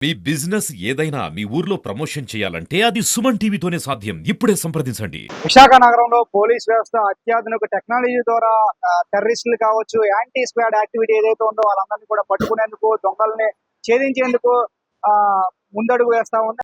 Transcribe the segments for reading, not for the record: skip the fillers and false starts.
మీ business ఏదైనా మీ ఊర్లో promotion చేయాలంటే అది సుమన్ టీవీతోనే సాధ్యం. ఇప్పుడే సంప్రదించండి. విశాఖ నగరంలో పోలీస్ వ్యవస్థ అత్యాధునిక టెక్నాలజీ ద్వారా టెర్రరిస్టులు కావచ్చు, యాంటీ స్క్వాడ్ యాక్టివిటీ ఏదైతే ఉందో వాళ్ళందరినీ కూడా పట్టుకునేందుకు, దొంగల్ని ఛేదించేందుకు ముందడుగు వేస్తా ఉంది.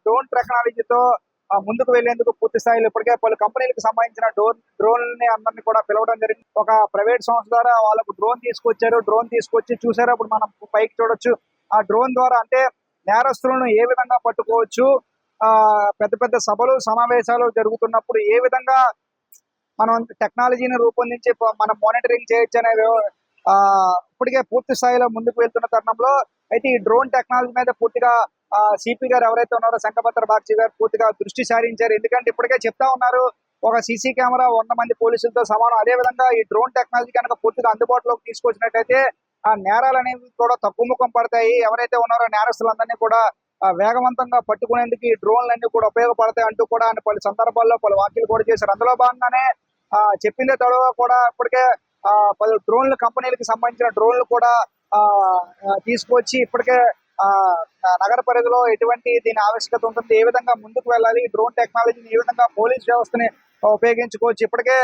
డ్రోన్ టెక్నాలజీతో ముందుకు వెళ్లేందుకు పూర్తి స్థాయిలో ఇప్పటికే పలు కంపెనీలకు సంబంధించిన డ్రోన్లని అందరినీ కూడా పిలవడం జరిగింది. ఒక ప్రైవేట్ సంస్థ ద్వారా వాళ్ళకు డ్రోన్ తీసుకొచ్చారు. డ్రోన్ తీసుకొచ్చి చూసారు. అప్పుడు మనం పైకి చూడొచ్చు. ఆ డ్రోన్ ద్వారా అంటే నేరస్తులను ఏ విధంగా పట్టుకోవచ్చు, పెద్ద పెద్ద సభలు సమావేశాలు జరుగుతున్నప్పుడు ఏ విధంగా మనం టెక్నాలజీని రూపొందించి మనం మానిటరింగ్ చేయొచ్చు అనేవి ఇప్పటికే పూర్తి స్థాయిలో ముందుకు వెళ్తున్న తరుణంలో అయితే ఈ డ్రోన్ టెక్నాలజీ మీద పూర్తిగా సిపి గారు ఎవరైతే ఉన్నారో శంఖపత్ర బాగ్చి గారు పూర్తిగా దృష్టి సారించారు. ఎందుకంటే ఇప్పటికే చెప్తా ఉన్నారు, ఒక సీసీ కెమెరా 100 మంది పోలీసులతో సమానం. అదే విధంగా ఈ డ్రోన్ టెక్నాలజీ కనుక పూర్తిగా అందుబాటులోకి తీసుకొచ్చినట్టయితే ఆ నేరాలు అనేవి కూడా తక్కువ ముఖం పడతాయి. ఎవరైతే ఉన్నారో నేరస్తులందరినీ కూడా వేగవంతంగా పట్టుకునేందుకు ఈ డ్రోన్లన్నీ కూడా ఉపయోగపడతాయి అంటూ కూడా ఆయన పలు సందర్భాల్లో పలు వ్యాఖ్యలు కూడా చేశారు. అందులో భాగంగానే చెప్పిందే తడవ కూడా ఇప్పటికే పలు డ్రోన్ల కంపెనీలకు సంబంధించిన డ్రోన్లు కూడా తీసుకొచ్చి ఇప్పటికే నగర పరిధిలో ఎటువంటి దీని ఆవశ్యకత ఉంటుంది, ఏ విధంగా ముందుకు వెళ్ళాలి, డ్రోన్ టెక్నాలజీని ఏ విధంగా పోలీస్ వ్యవస్థని ఉపయోగించుకోవచ్చు. ఇప్పటికే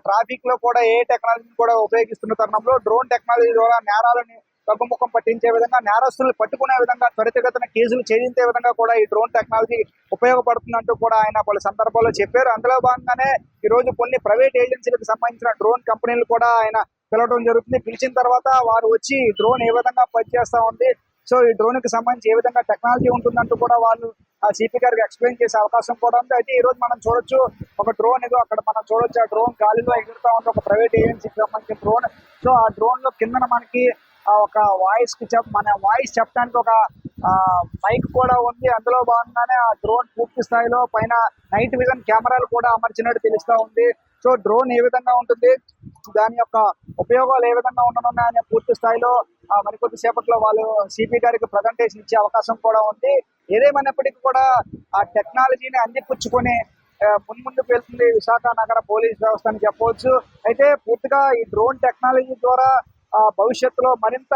ట్రాఫిక్ లో కూడా ఏ టెక్నాలజీని కూడా ఉపయోగిస్తున్న తరుణంలో డ్రోన్ టెక్నాలజీ ద్వారా నేరాలని తగ్గుముఖం పట్టించే విధంగా, నేరస్తులను పట్టుకునే విధంగా, త్వరితగతిన కేసులు ఛేదించే విధంగా కూడా ఈ డ్రోన్ టెక్నాలజీ ఉపయోగపడుతుందంటూ కూడా ఆయన పలు సందర్భాల్లో చెప్పారు. అందులో భాగంగానే ఈ రోజు కొన్ని ప్రైవేట్ ఏజెన్సీలకు సంబంధించిన డ్రోన్ కంపెనీలు కూడా ఆయన పిలవడం జరుగుతుంది. పిలిచిన తర్వాత వారు వచ్చి డ్రోన్ ఏ విధంగా పనిచేస్తా ఉంది, సో ఈ డ్రోన్ కి సంబంధించి ఏ విధంగా టెక్నాలజీ ఉంటుందంటూ కూడా వాళ్ళు సిపి గారికి ఎక్స్ప్లెయిన్ చేసే అవకాశం కూడా ఉంది. అయితే ఈ రోజు మనం చూడొచ్చు, ఒక డ్రోన్ ఏదో అక్కడ మనం చూడొచ్చు, ఆ డ్రోన్ గాలిలో ఎగురుతా ఉంది, ఒక ప్రైవేట్ ఏజెన్సీకి సంబంధించిన డ్రోన్. సో ఆ డ్రోన్ లో కిందన మనకి ఒక వాయిస్ కి మన వాయిస్ చెప్పడానికి ఒక మైక్ కూడా ఉంది. అందులో భాగంగానే ఆ డ్రోన్ పూర్తి స్థాయిలో పైన నైట్ విజన్ కెమెరాలు కూడా అమర్చినట్టు తెలుస్తా ఉంది. సో డ్రోన్ ఏ విధంగా ఉంటుంది, దాని యొక్క ఉపయోగాలు ఏ విధంగా ఉండనున్నాయనే పూర్తి స్థాయిలో మరికొద్ది సేపట్లో వాళ్ళు సిపి గారికి ప్రజెంటేషన్ ఇచ్చే అవకాశం కూడా ఉంది. ఏదేమైనప్పటికీ కూడా ఆ టెక్నాలజీని అందిపుచ్చుకొని ముందుకు వెళ్తుంది విశాఖ నగర పోలీస్ వ్యవస్థ అని చెప్పవచ్చు. అయితే పూర్తిగా ఈ డ్రోన్ టెక్నాలజీ ద్వారా భవిష్యత్తులో మరింత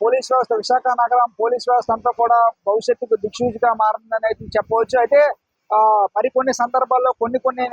పోలీస్ వ్యవస్థ, విశాఖ నగరం పోలీస్ వ్యవస్థ అంతా కూడా భవిష్యత్తుకు దిక్సూచిగా మారిందని అయితే చెప్పవచ్చు. అయితే మరికొన్ని సందర్భాల్లో కొన్ని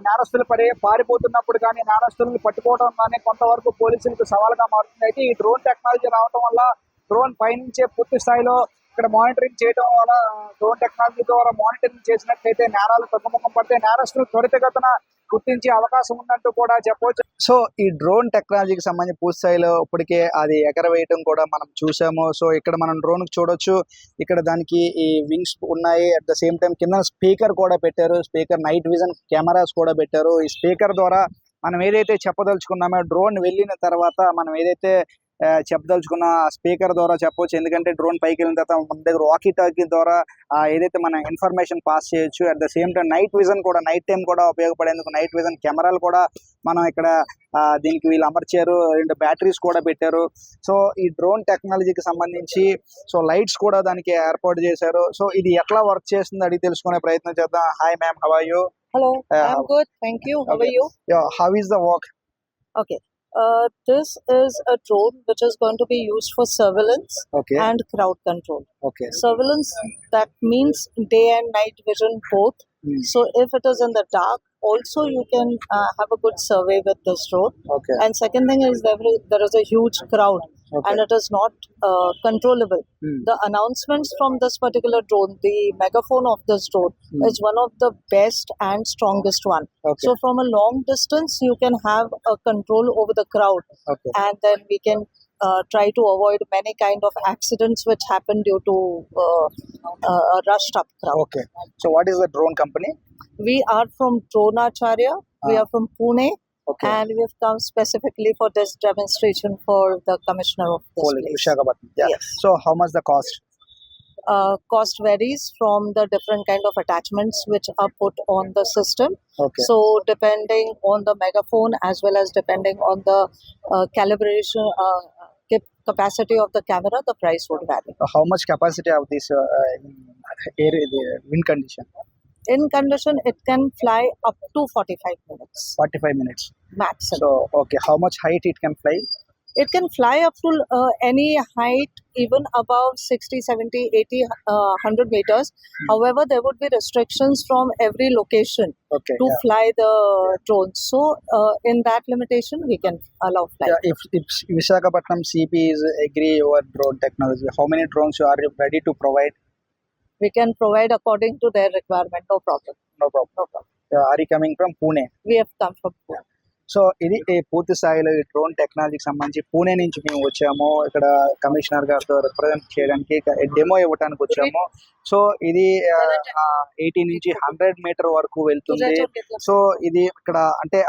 నేరస్తులు పారిపోతున్నప్పుడు కానీ, నేరస్తులను పట్టుకోవడం కానీ కొంతవరకు పోలీసులకు సవాలుగా మారుతుంది. అయితే ఈ డ్రోన్ టెక్నాలజీ రావడం వల్ల డ్రోన్ పైనుంచే పూర్తి స్థాయిలో ఇక్కడ మానిటరింగ్ చేయడం వల్ల, డ్రోన్ టెక్నాలజీ ద్వారా మానిటరింగ్ చేసినట్లయితే నేరాలు తగ్గుముఖం పడితే నేరస్తులు త్వరితగతిన గుర్తించే అవకాశం ఉందంటూ కూడా చెప్పవచ్చు. సో ఈ డ్రోన్ టెక్నాలజీకి సంబంధించి పూర్తి స్థాయిలో ఇప్పటికే అది ఎగరవేయడం కూడా మనం చూసాము. సో ఇక్కడ మనం డ్రోన్ చూడొచ్చు, ఇక్కడ దానికి ఈ వింగ్స్ ఉన్నాయి. అట్ ద సేమ్ టైం కింద స్పీకర్ కూడా పెట్టారు, స్పీకర్ నైట్ విజన్ కెమెరాస్ కూడా పెట్టారు. ఈ స్పీకర్ ద్వారా మనం ఏదైతే చెప్పదలుచుకున్నామో డ్రోన్ వెళ్ళిన తర్వాత మనం ఏదైతే చెప్పదలుచుకున్న స్పీకర్ ద్వారా చెప్పవచ్చు. ఎందుకంటే డ్రోన్ పైకి వెళ్ళిన తర్వాత మన దగ్గర వాకీ టాకీ ద్వారా ఏదైతే మన ఇన్ఫర్మేషన్ పాస్ చేయొచ్చు. At the same time night vision కూడా, నైట్ టైం కూడా ఉపయోగపడేందుకు నైట్ విజన్ కెమెరాలు కూడా మనం ఇక్కడ దీనికి వీళ్ళు అమర్చారు. 2 బ్యాటరీస్ కూడా పెట్టారు. సో ఈ డ్రోన్ టెక్నాలజీకి సంబంధించి సో లైట్స్ కూడా దానికి ఏర్పాటు చేశారు. సో ఇది ఎట్లా వర్క్ చేస్తుంది అడిగి తెలుసుకునే ప్రయత్నం చేద్దాం. Hi ma'am, how are you? Hello, I'm good. Thank you. How are you? Yeah, how is the work? Okay. This is a drone which is going to be used for surveillance Okay. and crowd control. Okay. Surveillance, that means day and night vision both. So if it is in the dark, also you can have a good survey with this drone. Okay. And second thing is there is a huge crowd. Okay. And it is not controllable. The announcements from this particular drone, the megaphone of this drone is one of the best and strongest one. Okay. So from a long distance, you can have a control over the crowd. Okay. And then we can try to avoid many kind of accidents which happen due to a rushed up crowd. Okay. So what is the drone company? We are from Dronacharya. We are from Pune. Okay. And we have come specifically for this demonstration for the commissioner of this Police, place. Visakhapatnam. Yeah. Yes. So how much the cost? Cost varies from the different kind of attachments which are put on the system. Okay. So depending on the megaphone as well as depending on the calibration capacity of the camera, the price would vary. How much capacity of this air the wind condition? In condition, it can fly up to 45 minutes 45 minutes. maximum. So okay, how much height it can fly? It can fly up to any height, even above 60, 70, 80, 100 meters. However, there would be restrictions from every location Okay. to fly the drones. So, in that limitation, we can allow flight. Yeah, if Visakhapatnam CP is agree over drone technology, how many drones you are ready to provide? We can provide according to their requirement, no problem. No problem. Are you coming from Pune? We have come from Pune. So ఇది ఈ పూర్తి స్థాయిలో ఈ drone టెక్నాలజీకి సంబంధించి పూణే నుంచి మేము వచ్చాము. ఇక్కడ కమిషనర్ గారితో రిప్రజెంట్ చేయడానికి డెమో ఇవ్వడానికి వచ్చాము. సో ఇది 80 నుంచి 100 మీటర్ వరకు వెళ్తుంది. సో ఇది ఇక్కడ అంటే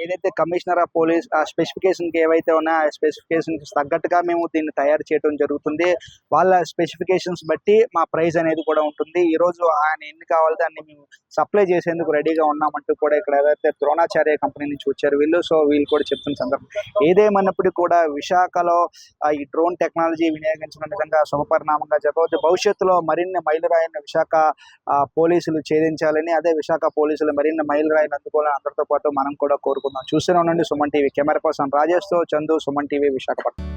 ఏదైతే కమిషనర్ ఆఫ్ పోలీస్ ఆ స్పెసిఫికేషన్ ఏవైతే ఉన్నాయో ఆ స్పెసిఫికేషన్ తగ్గట్టుగా మేము దీన్ని తయారు చేయడం జరుగుతుంది. వాళ్ళ స్పెసిఫికేషన్స్ బట్టి మా ప్రైస్ అనేది కూడా ఉంటుంది. ఈ రోజు ఆయన ఎన్ని కావాలి దాన్ని మేము సప్లై చేసేందుకు రెడీగా ఉన్నామంటూ కూడా ఇక్కడ ఏదైతే ద్రోణాచార్య కంపెనీ నుంచి వచ్చారు వీళ్ళు, సో వీళ్ళు కూడా చెప్తున్న సందర్భం. ఏదేమన్నప్పటికీ కూడా విశాఖలో ఈ డ్రోన్ టెక్నాలజీ వినియోగించడం నిజంగా శుభపరిణామంగా చెప్పవచ్చు. భవిష్యత్తులో మరిన్ని మైలురాయిని విశాఖ పోలీసులు ఛేదించాలని, అదే విశాఖ పోలీసులు మరిన్ని మైలురాయిని అందుకోవాలని అందరితో పాటు మనం కూడా కోరుకుందాం. చూస్తూనే ఉండండి సుమన్ టీవీ. కెమెరా పర్సన్ రాజేష్తో చందు, సుమన్ టీవీ, విశాఖపట్నం.